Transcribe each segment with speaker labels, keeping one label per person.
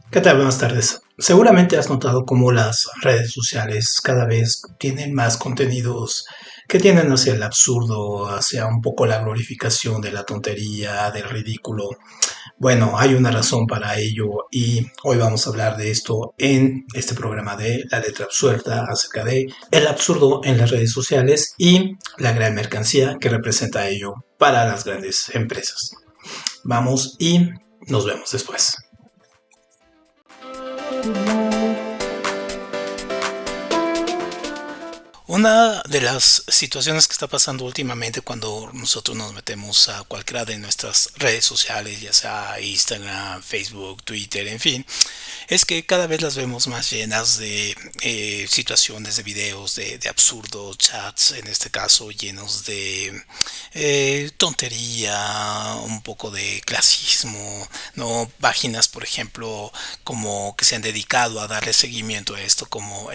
Speaker 1: ¿Qué tal? Buenas tardes. Seguramente has notado cómo las redes sociales cada vez tienen más contenidos que tienden hacia el absurdo, hacia un poco la glorificación de la tontería, del ridículo. Bueno, hay una razón para ello y hoy vamos a hablar de esto en este programa de La Letra Absuelta acerca de el absurdo en las redes sociales y la gran mercancía que representa ello para las grandes empresas. Vamos y nos vemos después.
Speaker 2: Una de las situaciones que está pasando últimamente cuando nosotros nos metemos a cualquiera de nuestras redes sociales, ya sea Instagram, Facebook, Twitter, en fin, es que cada vez las vemos más llenas de situaciones, de videos, de absurdos, chats, en este caso llenos de tontería, un poco de clasismo, ¿no? Páginas, por ejemplo, como que se han dedicado a darle seguimiento a esto, como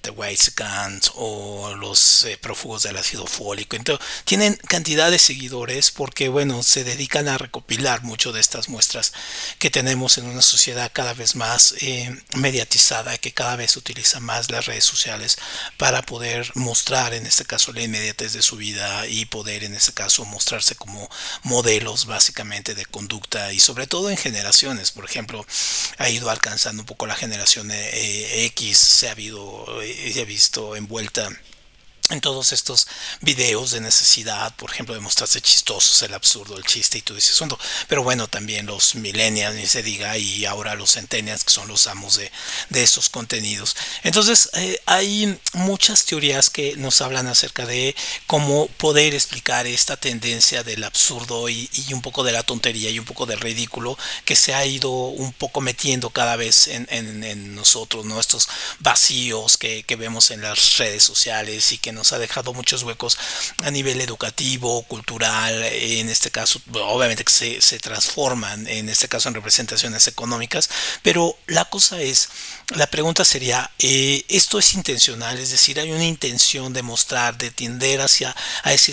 Speaker 2: The White Guns o los prófugos del ácido fólico. Entonces, tienen cantidad de seguidores porque, bueno, se dedican a recopilar mucho de estas muestras que tenemos en una sociedad cada vez más mediatizada, que cada vez utiliza más las redes sociales para poder mostrar, en este caso, la inmediatez de su vida y poder, en este caso, mostrarse como modelos básicamente de conducta y sobre todo en generaciones. Por ejemplo, ha ido alcanzando un poco la generación X, se ha visto envuelta en todos estos videos de necesidad, por ejemplo, de mostrarse chistosos, el absurdo, el chiste y todo ese asunto. Pero bueno, también los millennials, ni se diga, y ahora los centennials, que son los amos de estos contenidos. Entonces, hay muchas teorías que nos hablan acerca de cómo poder explicar esta tendencia del absurdo y un poco de la tontería y un poco del ridículo que se ha ido un poco metiendo cada vez en nosotros, ¿no? Estos vacíos que vemos en las redes sociales y que nos ha dejado muchos huecos a nivel educativo, cultural, en este caso, obviamente que se transforman, en este caso en representaciones económicas, pero la pregunta sería, ¿esto es intencional? Es decir, ¿hay una intención de mostrar, de tender hacia a esa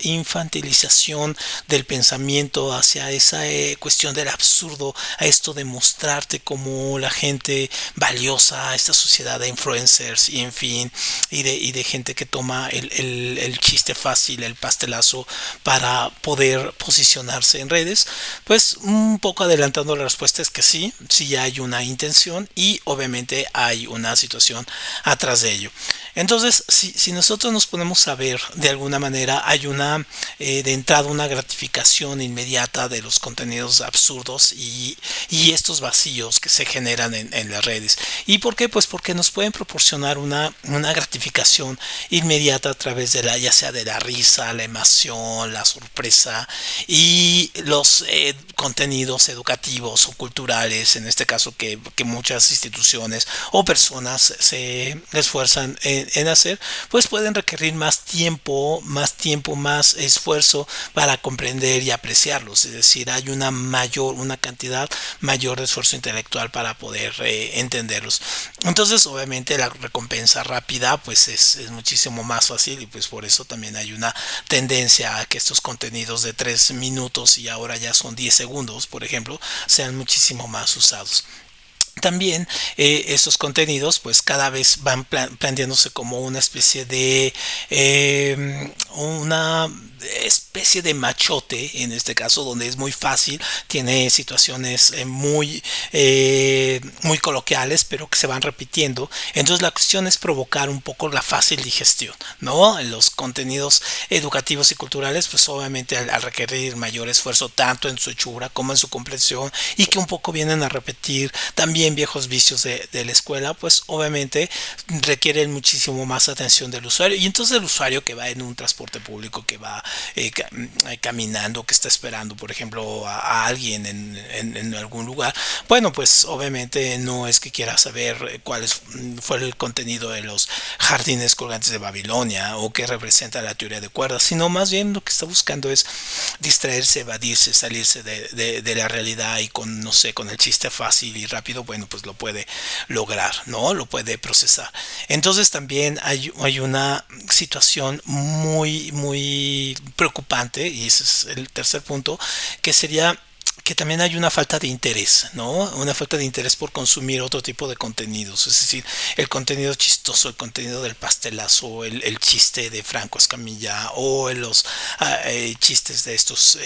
Speaker 2: infantilización del pensamiento, hacia esa cuestión del absurdo, a esto de mostrarte como la gente valiosa, a esta sociedad de influencers y en fin, y de gente que toma el chiste fácil, el pastelazo para poder posicionarse en redes? Pues un poco adelantando la respuesta es que sí, sí hay una intención y obviamente hay una situación atrás de ello. Entonces, si nosotros nos ponemos a ver de alguna manera, hay de entrada una gratificación inmediata de los contenidos absurdos y estos vacíos que se generan en las redes. ¿Y por qué? Pues porque nos pueden proporcionar una gratificación inmediata a través de ya sea de la risa, la emoción, la sorpresa y los contenidos educativos o culturales, en este caso que muchas instituciones o personas se esfuerzan en hacer, pues pueden requerir más esfuerzo para comprender y apreciarlos. Es decir, hay una cantidad mayor de esfuerzo intelectual para poder entenderlos. Entonces, obviamente, la recompensa rápida, pues es muchísimo más fácil y pues por eso también hay una tendencia a que estos contenidos de 3 minutos y ahora ya son 10 segundos, por ejemplo, sean muchísimo más usados. También estos contenidos pues cada vez van planteándose como una especie de machote en este caso donde es muy fácil, tiene situaciones muy coloquiales pero que se van repitiendo. Entonces la cuestión es provocar un poco la fácil digestión, ¿no? Los contenidos educativos y culturales pues obviamente al requerir mayor esfuerzo tanto en su hechura como en su comprensión y que un poco vienen a repetir también viejos vicios de la escuela, pues obviamente requieren muchísimo más atención del usuario. Y entonces el usuario que va en un transporte público, que va caminando, que está esperando, por ejemplo, a alguien en algún lugar, bueno, pues obviamente no es que quiera saber fue el contenido de los jardines colgantes de Babilonia o qué representa la teoría de cuerdas, sino más bien lo que está buscando es distraerse, evadirse, salirse de la realidad y con, no sé, con el chiste fácil y rápido, bueno, pues lo puede lograr, ¿no? Lo puede procesar. Entonces también hay una situación muy preocupante, y ese es el tercer punto, que sería que también hay una falta de interés, ¿no? Una falta de interés por consumir otro tipo de contenidos, es decir, el contenido chistoso, el contenido del pastelazo, el chiste de Franco Escamilla o los chistes de estos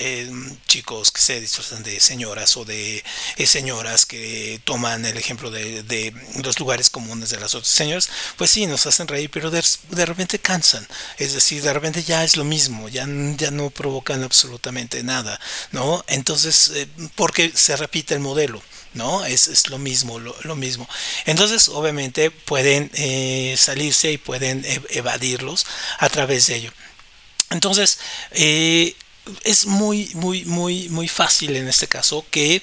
Speaker 2: chicos que se disfrazan de señoras o de señoras que toman el ejemplo de los lugares comunes de las otras señoras, pues sí, nos hacen reír, pero de repente cansan, es decir, de repente ya es lo mismo, ya no provocan absolutamente nada, ¿no? Entonces, porque se repite el modelo. ¿No? Es lo mismo, lo mismo. Entonces, obviamente, pueden salirse y pueden evadirlos a través de ello. Entonces, es muy fácil en este caso que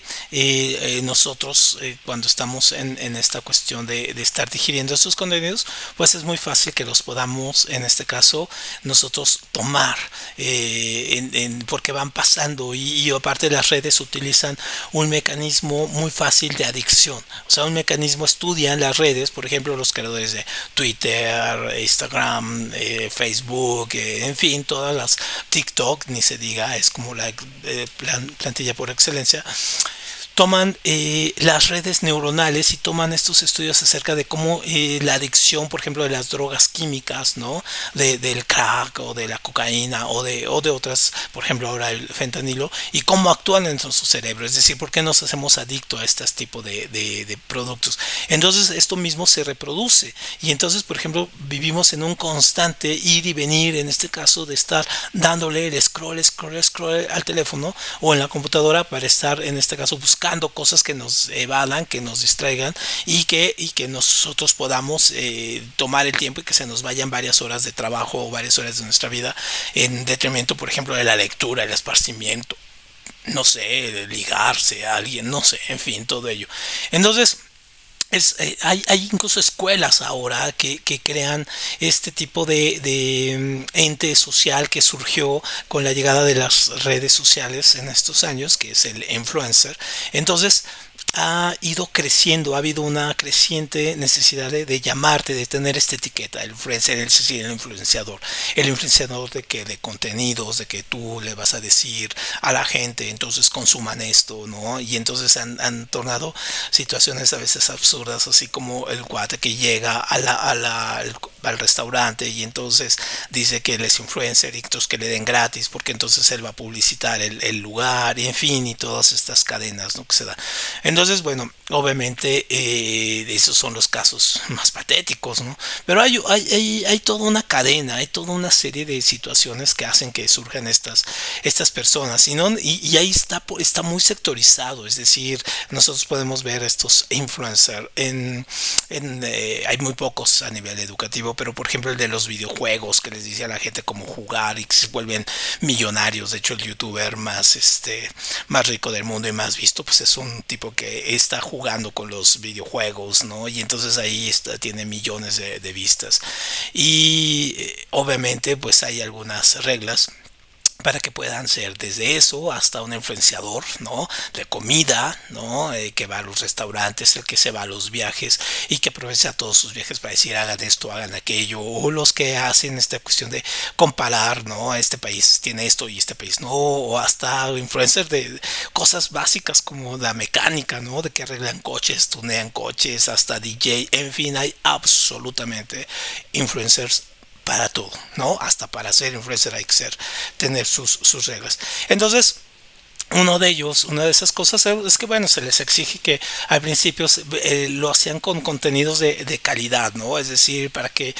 Speaker 2: nosotros cuando estamos en esta cuestión de estar digiriendo estos contenidos, pues es muy fácil que los podamos en este caso nosotros tomar porque van pasando y aparte las redes utilizan un mecanismo muy fácil de adicción, o sea, un mecanismo estudian las redes, por ejemplo, los creadores de Twitter, Instagram, Facebook, en fin, todas las TikTok, ni se diga, es como la plantilla por excelencia, toman las redes neuronales y toman estos estudios acerca de cómo la adicción, por ejemplo, de las drogas químicas, ¿no? Del crack o de la cocaína o de otras, por ejemplo, ahora el fentanilo, y cómo actúan en nuestro cerebro, es decir, por qué nos hacemos adictos a este tipo de productos. Entonces, esto mismo se reproduce y entonces, por ejemplo, vivimos en un constante ir y venir, en este caso, de estar dándole el scroll al teléfono o en la computadora para estar, en este caso, buscando cosas que nos evadan, que nos distraigan y que nosotros podamos tomar el tiempo y que se nos vayan varias horas de trabajo o varias horas de nuestra vida en detrimento, por ejemplo, de la lectura, el esparcimiento, no sé, de ligarse a alguien, no sé, en fin, todo ello. Entonces, hay incluso escuelas ahora que crean este tipo de ente social que surgió con la llegada de las redes sociales en estos años, que es el influencer. Entonces, ha ido creciendo, ha habido una creciente necesidad de llamarte, de tener esta etiqueta, el influencer, el influenciador de que de contenidos, de que tú le vas a decir a la gente, entonces consuman esto, ¿no? Y entonces han tornado situaciones a veces absurdas, así como el cuate que llega al restaurante y entonces dice que él es influencer y entonces que le den gratis porque entonces él va a publicitar el lugar y en fin y todas estas cadenas, ¿no? Que se dan. Entonces, bueno, obviamente esos son los casos más patéticos, ¿no? Pero hay toda una cadena, hay toda una serie de situaciones que hacen que surjan estas personas, ¿no? Y ahí está muy sectorizado, es decir, nosotros podemos ver estos influencers hay muy pocos a nivel educativo, pero por ejemplo el de los videojuegos que les dice a la gente cómo jugar y que se vuelven millonarios. De hecho, el youtuber más rico del mundo y más visto, pues es un tipo que está jugando con los videojuegos, ¿no? Y entonces ahí tiene millones de vistas. Y obviamente, pues hay algunas reglas para que puedan ser desde eso hasta un influenciador, ¿no? De comida, ¿no? Que va a los restaurantes, el que se va a los viajes y que aprovecha todos sus viajes para decir hagan esto, hagan aquello, o los que hacen esta cuestión de comparar, ¿no? Este país tiene esto y este país no, o hasta influencers de cosas básicas como la mecánica, ¿no? De que arreglan coches, tunean coches, hasta DJ, en fin, hay absolutamente influencers para todo, ¿no? Hasta para ser influencer hay que tener sus reglas. Entonces, una de esas cosas es que, bueno, se les exige que al principio lo hacían con contenidos de calidad, ¿no? Es decir, para que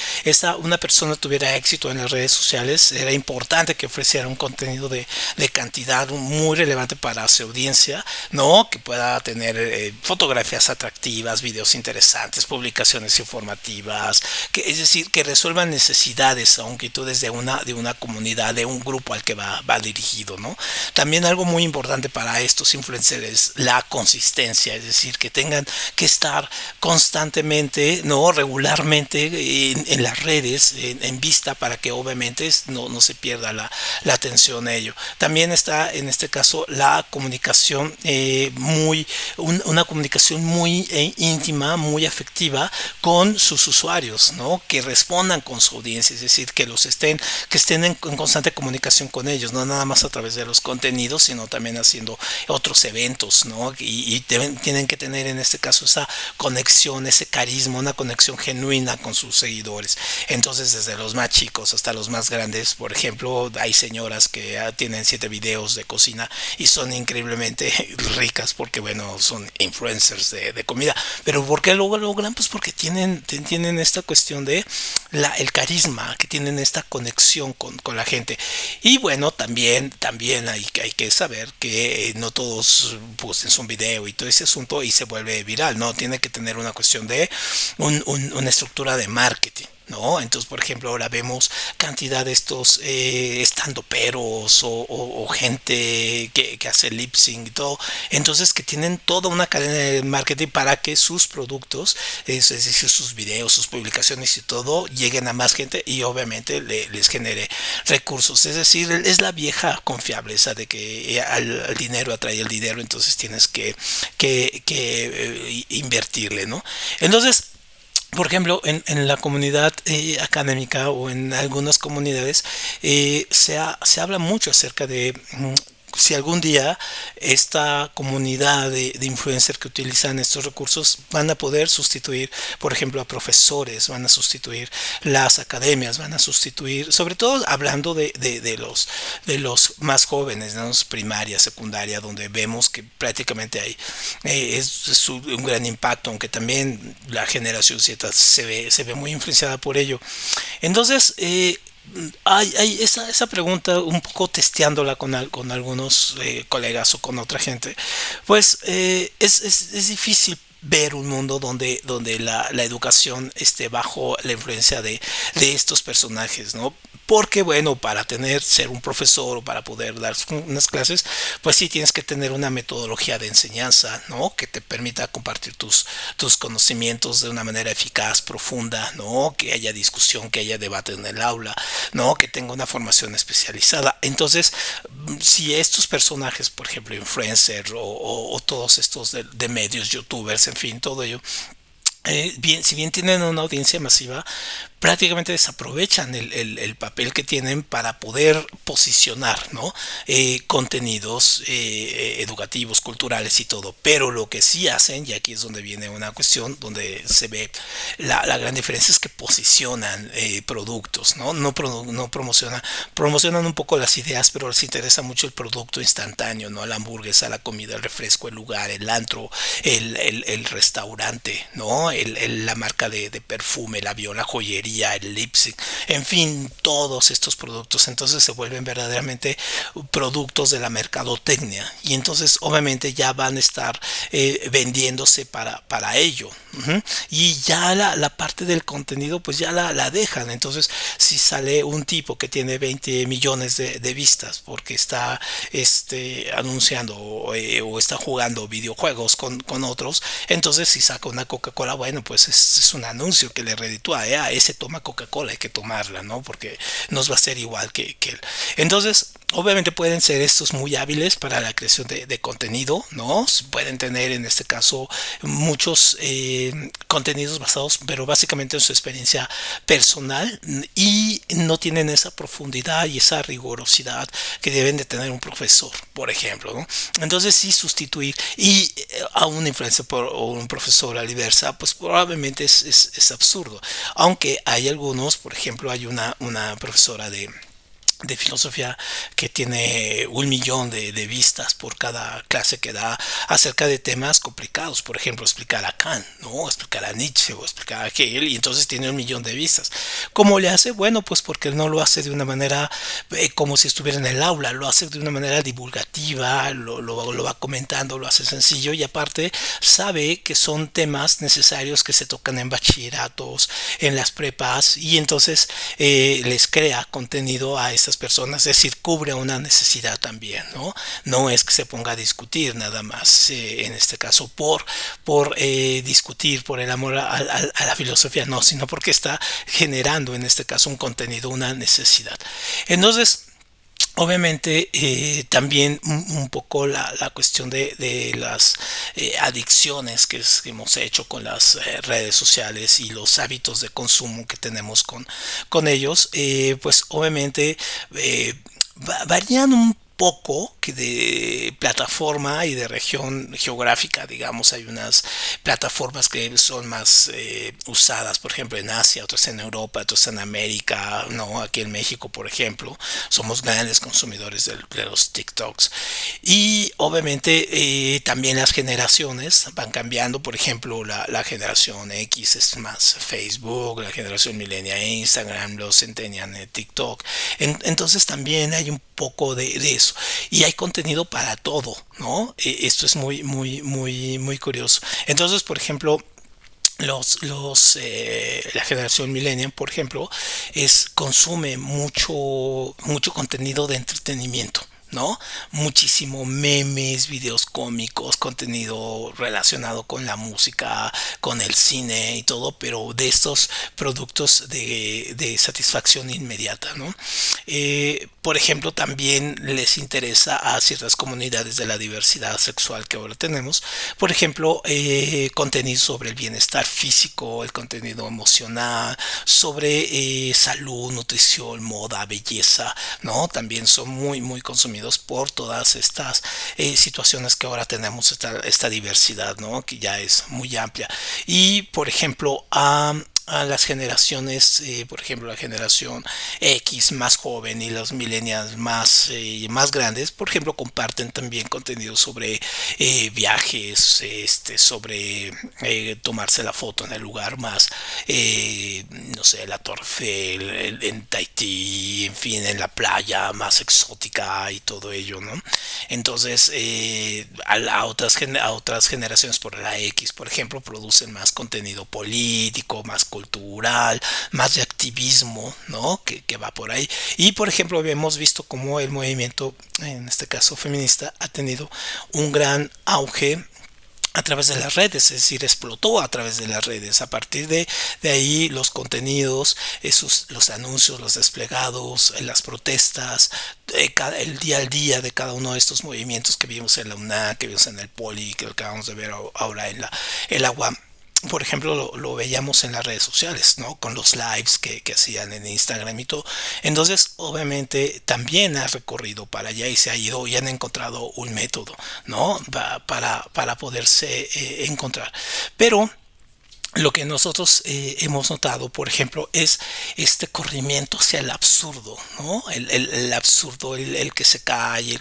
Speaker 2: una persona tuviera éxito en las redes sociales, era importante que ofreciera un contenido de cantidad muy relevante para su audiencia, ¿no? Que pueda tener fotografías atractivas, videos interesantes, publicaciones informativas, es decir, que resuelvan necesidades o inquietudes de una comunidad, de un grupo al que va dirigido, ¿no? También algo muy importante para estos influencers la consistencia, es decir, que tengan que estar constantemente, no regularmente en las redes, en vista para que obviamente no se pierda la atención a ello. También está en este caso la comunicación una comunicación muy íntima, muy afectiva con sus usuarios, ¿no? Que respondan con su audiencia, es decir, que estén en constante comunicación con ellos, no nada más a través de los contenidos, sino también también haciendo otros eventos, ¿no? Tienen que tener en este caso esa conexión, ese carisma, una conexión genuina con sus seguidores. Entonces, desde los más chicos hasta los más grandes, por ejemplo, hay señoras que tienen 7 videos de cocina y son increíblemente ricas porque, bueno, son influencers de comida. Pero ¿por qué lo logran? Pues porque tienen esta cuestión de el carisma, que tienen esta conexión con la gente. Y bueno, también hay que saber que no todos posten su video y todo ese asunto y se vuelve viral, ¿no? Tiene que tener una cuestión de una estructura de marketing. ¿No? Entonces, por ejemplo, ahora vemos cantidad de estos estandoperos o gente que hace lip sync y todo. Entonces, que tienen toda una cadena de marketing para que sus productos, es decir, sus videos, sus publicaciones y todo, lleguen a más gente y obviamente les genere recursos. Es decir, es la vieja confiable, esa de que al dinero atrae el dinero, entonces tienes que invertirle, ¿no? Entonces, por ejemplo, en la comunidad académica o en algunas comunidades se habla mucho acerca de si algún día esta comunidad de influencers que utilizan estos recursos van a poder sustituir, por ejemplo, a profesores, van a sustituir las academias, van a sustituir, sobre todo hablando de los más jóvenes, ¿no? Primaria, secundaria, donde vemos que prácticamente es un gran impacto, aunque también la generación Z se ve muy influenciada por ello. Entonces, hay esa pregunta, un poco testeándola con algunos colegas o con otra gente, pues es difícil ver un mundo donde la educación esté bajo la influencia de estos personajes, ¿no? Porque bueno, para ser un profesor o para poder dar unas clases, pues sí tienes que tener una metodología de enseñanza, ¿no? Que te permita compartir tus conocimientos de una manera eficaz, profunda, ¿no? Que haya discusión, que haya debate en el aula, ¿no? Que tenga una formación especializada. Entonces, si estos personajes, por ejemplo, influencers o todos estos de medios, youtubers, en fin, todo ello, si bien tienen una audiencia masiva, prácticamente desaprovechan el papel que tienen para poder posicionar, ¿no? Contenidos educativos, culturales y todo. Pero lo que sí hacen, y aquí es donde viene una cuestión donde se ve la gran diferencia, es que posicionan productos, ¿no? No promocionan un poco las ideas, pero les interesa mucho el producto instantáneo, ¿no? La hamburguesa, la comida, el refresco, el lugar, el antro, el restaurante, ¿no? La marca de perfume, el avión, la joyería, el lipstick, en fin, todos estos productos entonces se vuelven verdaderamente productos de la mercadotecnia y entonces obviamente ya van a estar vendiéndose para ello. Uh-huh. Y ya la parte del contenido pues ya la dejan. Entonces si sale un tipo que tiene 20 millones de vistas porque está anunciando o está jugando videojuegos con otros, entonces si saca una Coca-Cola, bueno, pues es un anuncio que le reditúa, ese toma Coca-Cola, hay que tomarla, ¿no? Porque nos va a ser igual que él. Entonces, obviamente pueden ser estos muy hábiles para la creación de contenido, ¿no? Pueden tener en este caso muchos contenidos basados, pero básicamente en su experiencia personal y no tienen esa profundidad y esa rigurosidad que deben de tener un profesor, por ejemplo, ¿no? Entonces sí sustituir y a un influencer o un profesor a la inversa, pues probablemente es absurdo. Aunque hay algunos, por ejemplo, hay una profesora de filosofía que tiene 1 millón de vistas por cada clase que da acerca de temas complicados, por ejemplo explicar a Kant, ¿no? Explicar a Nietzsche o explicar a Hegel y entonces tiene 1 millón de vistas. ¿Cómo le hace? Bueno, pues porque no lo hace de una manera como si estuviera en el aula, lo hace de una manera divulgativa, lo va comentando, lo hace sencillo y aparte sabe que son temas necesarios que se tocan en bachilleratos, en las prepas y entonces les crea contenido a estas personas, es decir, cubre una necesidad también, ¿no? No es que se ponga a discutir nada más, en este caso por discutir, por el amor a la filosofía, no, sino porque está generando en este caso un contenido, una necesidad. Entonces, obviamente también un poco la cuestión de las adicciones que hemos hecho con las redes sociales y los hábitos de consumo que tenemos con ellos, pues obviamente varían un poco que de plataforma y de región geográfica, digamos, hay unas plataformas que son más usadas, por ejemplo, en Asia, otras en Europa, otras en América, ¿no? Aquí en México, por ejemplo, somos grandes consumidores de los TikToks. Y obviamente también las generaciones van cambiando, por ejemplo, la generación X es más Facebook, la generación millennial Instagram, los centennial TikTok. Entonces también hay un poco de eso. Y hay contenido para todo, ¿no? Esto es muy curioso. Entonces, por ejemplo, la generación millennial, por ejemplo, consume mucho contenido de entretenimiento. ¿No? Muchísimo memes, videos cómicos, contenido relacionado con la música, con el cine y todo, pero de estos productos de satisfacción inmediata, ¿no? Por ejemplo, también les interesa a ciertas comunidades de la diversidad sexual que ahora tenemos, por ejemplo, contenido sobre el bienestar físico, el contenido emocional, sobre salud, nutrición, moda, belleza, ¿no? También son muy consumidos por todas estas situaciones que ahora tenemos, esta diversidad, ¿no? Que ya es muy amplia. Y, por ejemplo, a las generaciones, por ejemplo, la generación X más joven y los millennials más grandes, por ejemplo, comparten también contenido sobre viajes, sobre tomarse la foto en el lugar más, no sé, la Torre Eiffel, en Tahití, en fin, en la playa más exótica y todo ello, ¿no? Entonces, a otras generaciones por la X, por ejemplo, producen más contenido político, más cultural, más de activismo, ¿no? Que va por ahí. Y por ejemplo, hemos visto cómo el movimiento, en este caso feminista, ha tenido un gran auge a través de las redes, es decir, explotó a través de las redes. A partir de ahí los contenidos, los anuncios, los desplegados, las protestas, el día al día de cada uno de estos movimientos que vimos en la UNA, que vimos en el Poli, que acabamos de ver ahora en la UAM, por ejemplo, lo veíamos en las redes sociales, ¿no? Con los lives que hacían en Instagram y todo. Entonces, obviamente, también ha recorrido para allá y se ha ido y han encontrado un método, ¿no? Para poderse encontrar. Pero lo que nosotros hemos notado, por ejemplo, es este corrimiento hacia el absurdo, ¿no? El absurdo, el que se cae,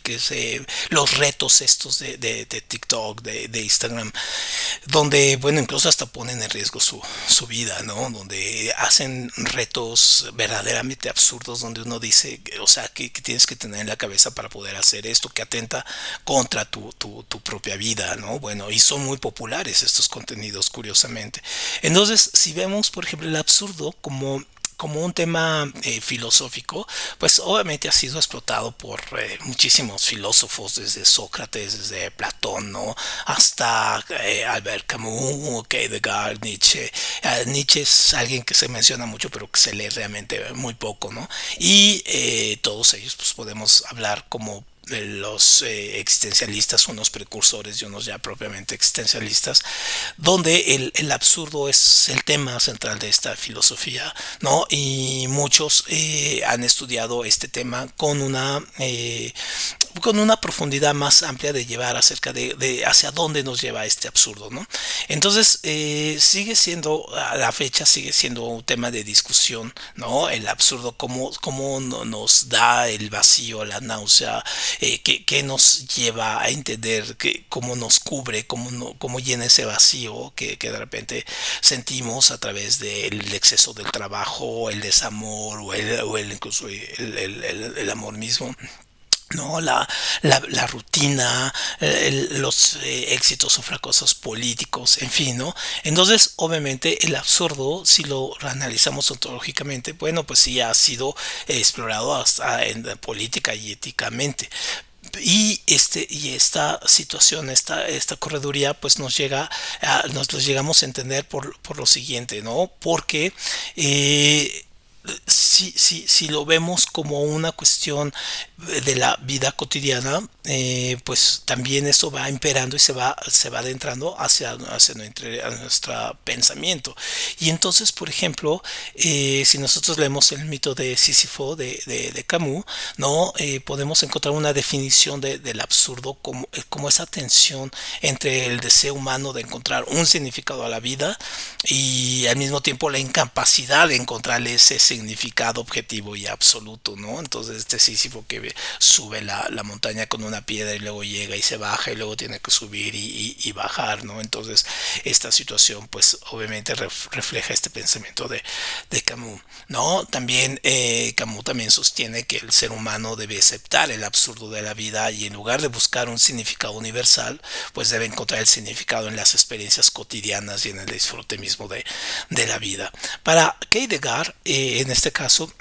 Speaker 2: los retos estos de TikTok, de Instagram, donde, bueno, incluso hasta ponen en riesgo su vida, ¿no? Donde hacen retos verdaderamente absurdos, donde uno dice, o sea, que tienes que tener en la cabeza para poder hacer esto, que atenta contra tu propia vida, ¿no? Bueno, y son muy populares estos contenidos, curiosamente. Entonces, si vemos, por ejemplo, el absurdo como un tema filosófico, pues obviamente ha sido explotado por muchísimos filósofos, desde Sócrates, desde Platón, ¿no? Hasta Albert Camus, Kierkegaard, Nietzsche. Nietzsche es alguien que se menciona mucho, pero que se lee realmente muy poco, ¿no? Y todos ellos, pues podemos hablar como los existencialistas, unos precursores y unos ya propiamente existencialistas, donde el absurdo es el tema central de esta filosofía, ¿no? Y muchos han estudiado este tema con una profundidad más amplia de llevar acerca de hacia dónde nos lleva este absurdo, ¿no? Entonces, sigue siendo, a la fecha, sigue siendo un tema de discusión, ¿no? El absurdo, cómo nos da el vacío, la náusea, que nos lleva a entender cómo nos cubre, cómo llena ese vacío que de repente sentimos a través del exceso del trabajo, el desamor o incluso el amor mismo. No, la rutina, los éxitos o fracasos políticos, en fin, ¿no? Entonces, obviamente, el absurdo, si lo analizamos ontológicamente, bueno, pues sí ha sido explorado hasta en política y éticamente. Y esta situación, esta correduría, pues nos lo llegamos a entender por lo siguiente, ¿no? Porque si si lo vemos como una cuestión de la vida cotidiana, pues también eso va imperando y se va adentrando nuestro pensamiento. Y entonces, por ejemplo, si nosotros leemos el mito de Sísifo de Camus, ¿no? Podemos encontrar una definición del absurdo como esa tensión entre el deseo humano de encontrar un significado a la vida y al mismo tiempo la incapacidad de encontrarle ese significado objetivo y absoluto, ¿no? Entonces este Sísifo que sube la montaña con una piedra y luego llega y se baja y luego tiene que subir y bajar, ¿no? Entonces esta situación pues obviamente refleja este pensamiento de Camus, ¿no? También Camus también sostiene que el ser humano debe aceptar el absurdo de la vida y en lugar de buscar un significado universal, pues debe encontrar el significado en las experiencias cotidianas y en el disfrute mismo de la vida. Para Heidegger, en este caso,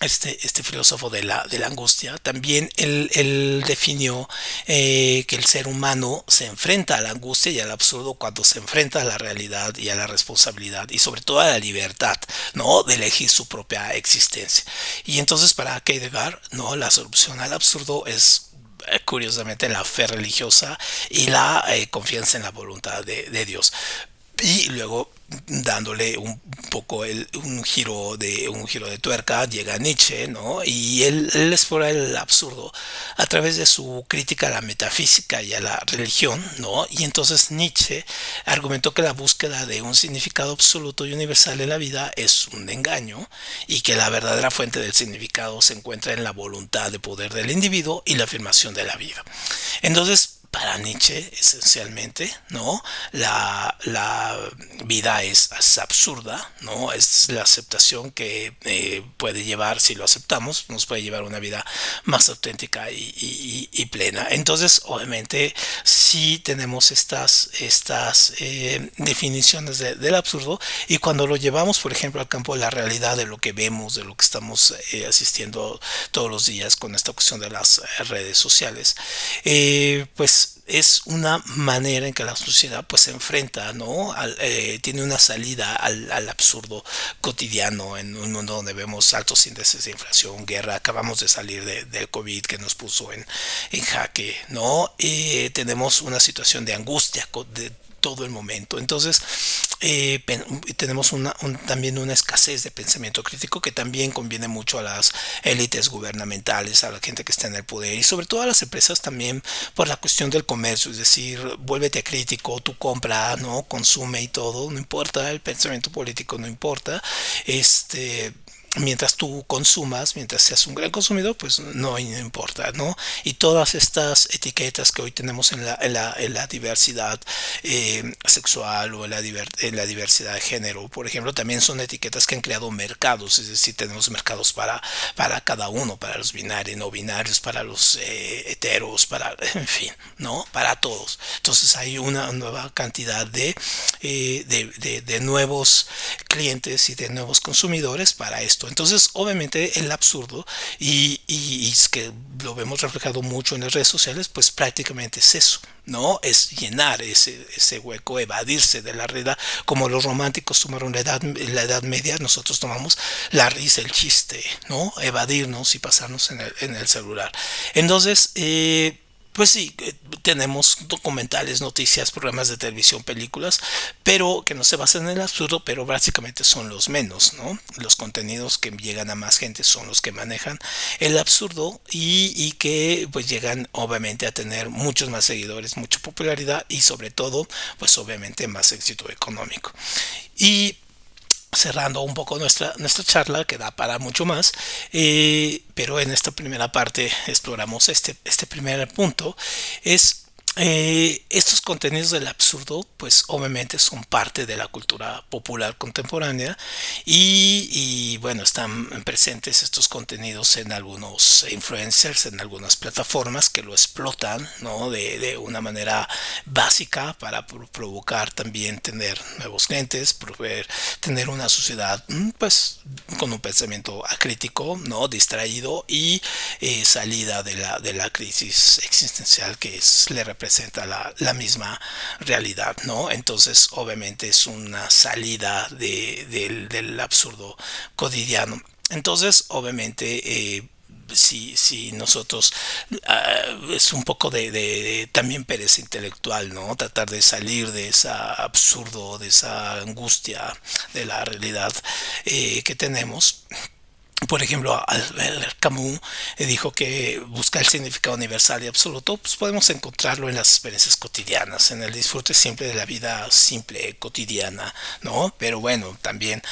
Speaker 2: este filósofo de la angustia, también él definió que el ser humano se enfrenta a la angustia y al absurdo cuando se enfrenta a la realidad y a la responsabilidad y sobre todo a la libertad, ¿no? De elegir su propia existencia. Y entonces para Heidegger, ¿no? La solución al absurdo es curiosamente la fe religiosa y la confianza en la voluntad de Dios y luego dándole un poco un giro de tuerca llega Nietzsche, ¿no? Y él explora el absurdo a través de su crítica a la metafísica y a la religión, ¿no? Y entonces Nietzsche argumentó que la búsqueda de un significado absoluto y universal en la vida es un engaño y que la verdadera fuente del significado se encuentra en la voluntad de poder del individuo y la afirmación de la vida. Entonces para Nietzsche, esencialmente, ¿no? La vida es absurda, ¿no? Es la aceptación que puede llevar, si lo aceptamos, nos puede llevar a una vida más auténtica y plena. Entonces, obviamente, sí tenemos estas definiciones del absurdo y cuando lo llevamos, por ejemplo, al campo de la realidad, de lo que vemos, de lo que estamos asistiendo todos los días con esta cuestión de las redes sociales, pues es una manera en que la sociedad pues se enfrenta, ¿no? Tiene una salida al absurdo cotidiano en un mundo donde vemos altos índices de inflación, guerra, acabamos de salir del COVID que nos puso en jaque, ¿no? Tenemos una situación de angustia de todo el momento. Entonces, tenemos también una escasez de pensamiento crítico que también conviene mucho a las élites gubernamentales, a la gente que está en el poder y sobre todo a las empresas también por la cuestión del comercio, es decir, vuélvete crítico, tú compra, ¿no? Consume y todo, no importa, el pensamiento político no importa, mientras tú consumas, mientras seas un gran consumidor, pues no importa, ¿no? Y todas estas etiquetas que hoy tenemos en la diversidad sexual o en la diversidad de género, por ejemplo, también son etiquetas que han creado mercados, es decir, tenemos mercados para cada uno, para los binarios, no binarios, para los heteros, en fin, ¿no? Para todos. Entonces hay una nueva cantidad de nuevos clientes y de nuevos consumidores para esto. Entonces, obviamente, el absurdo, y es que lo vemos reflejado mucho en las redes sociales, pues prácticamente es eso, ¿no? Es llenar ese hueco, evadirse de la realidad, como los románticos tomaron la edad media, nosotros tomamos la risa, el chiste, ¿no? Evadirnos y pasarnos en el celular. Entonces, pues sí, tenemos documentales, noticias, programas de televisión, películas, pero que no se basan en el absurdo, pero básicamente son los menos, ¿no? Los contenidos que llegan a más gente son los que manejan el absurdo y que pues llegan obviamente a tener muchos más seguidores, mucha popularidad y sobre todo, pues obviamente más éxito económico. Y cerrando un poco nuestra charla, que da para mucho más, pero en esta primera parte exploramos este primer punto, es estos contenidos del absurdo, pues obviamente son parte de la cultura popular contemporánea bueno, están presentes estos contenidos en algunos influencers, en algunas plataformas que lo explotan, ¿no? De una manera básica para provocar también tener nuevos clientes, tener una sociedad pues con un pensamiento acrítico, ¿no? Distraído y salida de la crisis existencial que le representa la misma realidad, ¿no? Entonces, obviamente es una salida del absurdo cotidiano. Entonces, obviamente, si nosotros es un poco de también pereza intelectual, ¿no? Tratar de salir de esa absurdo, de esa angustia de la realidad que tenemos. Por ejemplo, Albert Camus dijo que busca el significado universal y absoluto, pues podemos encontrarlo en las experiencias cotidianas, en el disfrute simple de la vida simple, cotidiana, ¿no? Pero bueno, también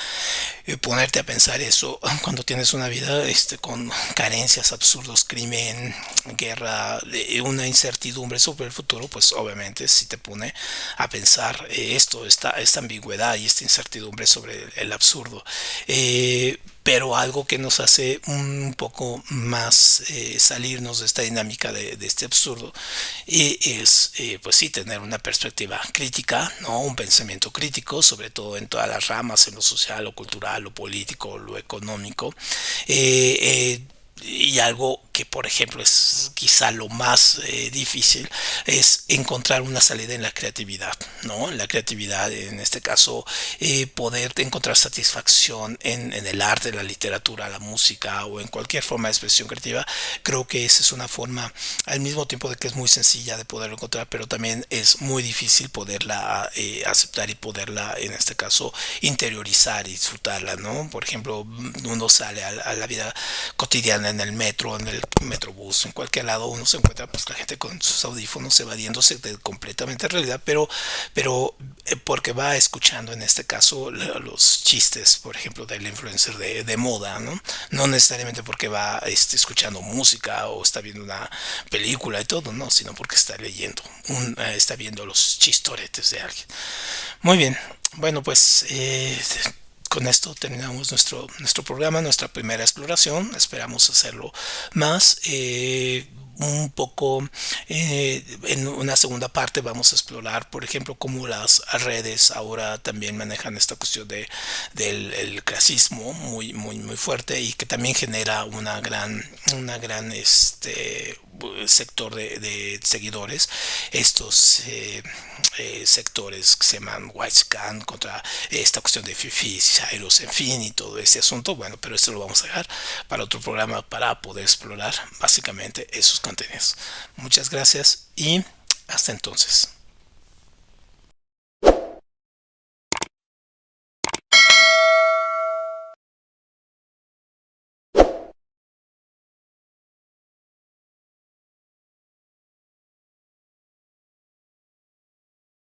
Speaker 2: ponerte a pensar eso cuando tienes una vida con carencias, absurdos, crimen, guerra, una incertidumbre sobre el futuro, pues obviamente si te pone a pensar esta ambigüedad y esta incertidumbre sobre el absurdo. Pero algo que nos hace un poco más salirnos de esta dinámica de este absurdo es pues sí tener una perspectiva crítica, no, un pensamiento crítico, sobre todo en todas las ramas, en lo social, lo cultural, lo político, lo económico. eh, eh, y algo que, por ejemplo, es quizá lo más difícil, es encontrar una salida en la creatividad, ¿no? La creatividad, en este caso, poder encontrar satisfacción en el arte, la literatura, la música o en cualquier forma de expresión creativa. Creo que esa es una forma, al mismo tiempo de que es muy sencilla de poderlo encontrar, pero también es muy difícil poderla aceptar y poderla, en este caso, interiorizar y disfrutarla, ¿no? Por ejemplo, uno sale a la vida cotidiana en el metro, en el metrobús, en cualquier lado, uno se encuentra pues la gente con sus audífonos evadiéndose de completamente realidad, pero porque va escuchando en este caso los chistes, por ejemplo, del influencer de moda, ¿no? No necesariamente porque va escuchando música o está viendo una película y todo, no, sino porque está leyendo, está viendo los chistoretes de alguien. Muy bien, bueno, pues con esto terminamos nuestro programa, nuestra primera exploración. Esperamos hacerlo más. Un poco en una segunda parte vamos a explorar, por ejemplo, cómo las redes ahora también manejan esta cuestión del el clasismo muy fuerte y que también genera una gran sector de seguidores, estos sectores que se llaman white scan contra esta cuestión de fifi, Cyrus, en fin, y todo este asunto. Bueno, pero esto lo vamos a dejar para otro programa para poder explorar básicamente esos contenidos. Muchas gracias y hasta entonces.